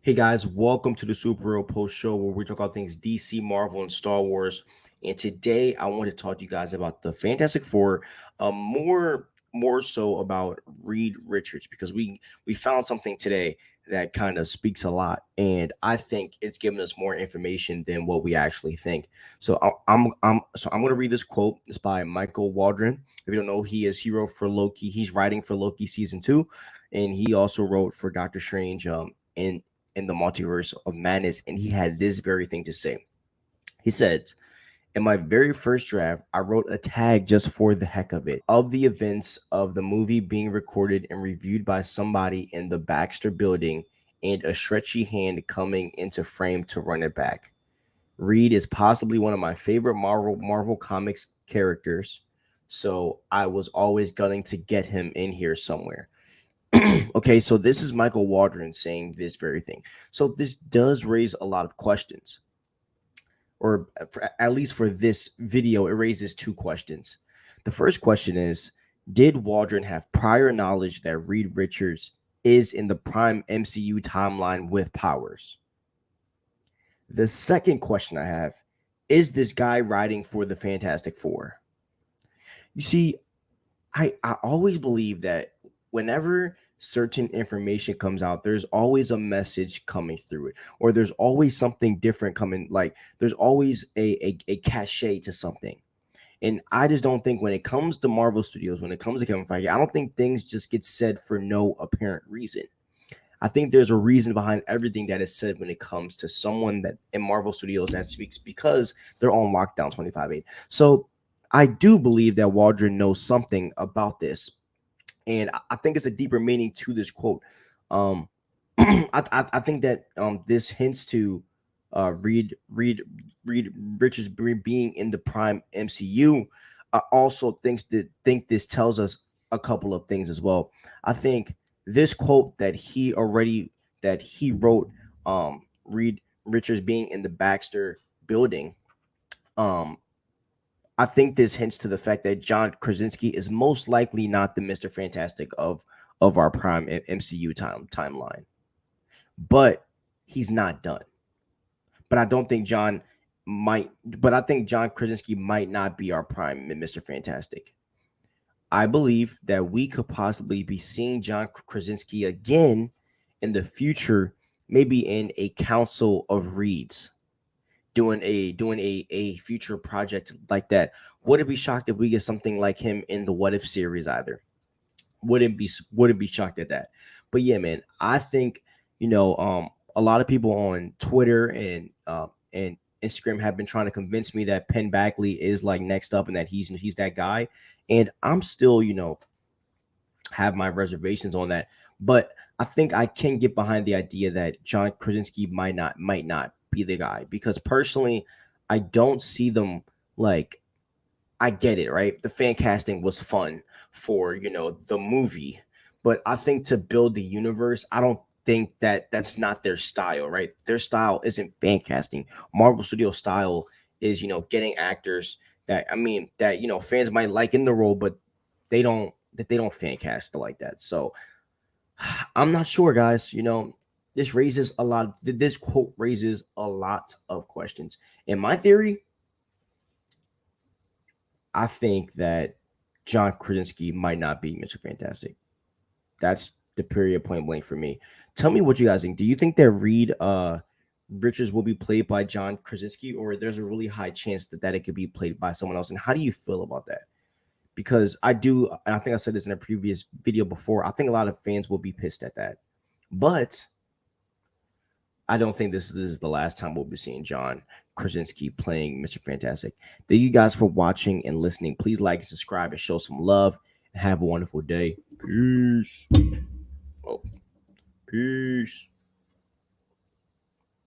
Hey guys, welcome to the Superhero Post Show where we talk about things DC, Marvel, and Star Wars. And today I want to talk to you guys about the Fantastic Four, more so about Reed Richards because we found something today that kind of speaks a lot, and I think it's giving us more information than what we actually think. So I'm going to read this quote. It's by Michael Waldron. If you don't know, he wrote for Loki. He's writing for Loki season 2, and he also wrote for Doctor Strange. In the multiverse of madness, and he had this very thing to say. He said, in my very first draft, I wrote a tag just for the heck of the events of the movie being recorded and reviewed by somebody in the Baxter building and a stretchy hand coming into frame to run it back. Reed is possibly one of my favorite Marvel Comics characters, so I was always gunning to get him in here somewhere. Okay, so this is Michael Waldron saying this very thing. So this does raise a lot of questions, or at least for this video, it raises two questions. The first question is, did Waldron have prior knowledge that Reed Richards is in the prime MCU timeline with powers? The second question I have, is this guy writing for the Fantastic Four? You see, I always believe that whenever certain information comes out, there's always a message coming through it, or there's always something different coming. Like there's always a cachet to something. And I just don't think when it comes to Marvel Studios, when it comes to Kevin Feige, I don't think things just get said for no apparent reason. I think there's a reason behind everything that is said when it comes to someone that in Marvel Studios that speaks because they're on lockdown 25/8. So I do believe that Waldron knows something about this, and I think it's a deeper meaning to this quote. Um, I think that this hints to Reed Richards being in the prime MCU. I also think this tells us a couple of things as well. I think this quote that he wrote, Reed Richards being in the Baxter building, um, I think this hints to the fact that John Krasinski is most likely not the Mr. Fantastic of our prime MCU timeline, but he's not done. But I don't think John might. But I think John Krasinski might not be our prime Mr. Fantastic. I believe that we could possibly be seeing John Krasinski again in the future, maybe in a council of reeds, doing a future project like that. Wouldn't be shocked if we get something like him in the What If series either. Wouldn't be shocked at that. But yeah, man, I think a lot of people on Twitter and Instagram have been trying to convince me that Penn Bagley is like next up and that he's that guy, and I'm still have my reservations on that. But I think I can get behind the idea that John Krasinski might not be the guy, because personally, I don't see them like. I get it, right? The fan casting was fun for the movie, but I think to build the universe, I don't think that that's not their style, right? Their style isn't fan casting. Marvel Studio style is getting actors that fans might like in the role, but they don't fan cast like that. So I'm not sure, guys. This quote raises a lot of questions. In my theory, I think that John Krasinski might not be Mr. Fantastic. That's the period, point blank, for me. Tell me what you guys think. Do you think that Reed Richards will be played by John Krasinski, or there's a really high chance that it could be played by someone else? And how do you feel about that? Because and I think I said this in a previous video before, I think a lot of fans will be pissed at that. But I don't think this is the last time we'll be seeing John Krasinski playing Mr. Fantastic. Thank you guys for watching and listening. Please like and subscribe and show some love. And have a wonderful day. Peace. Oh, peace.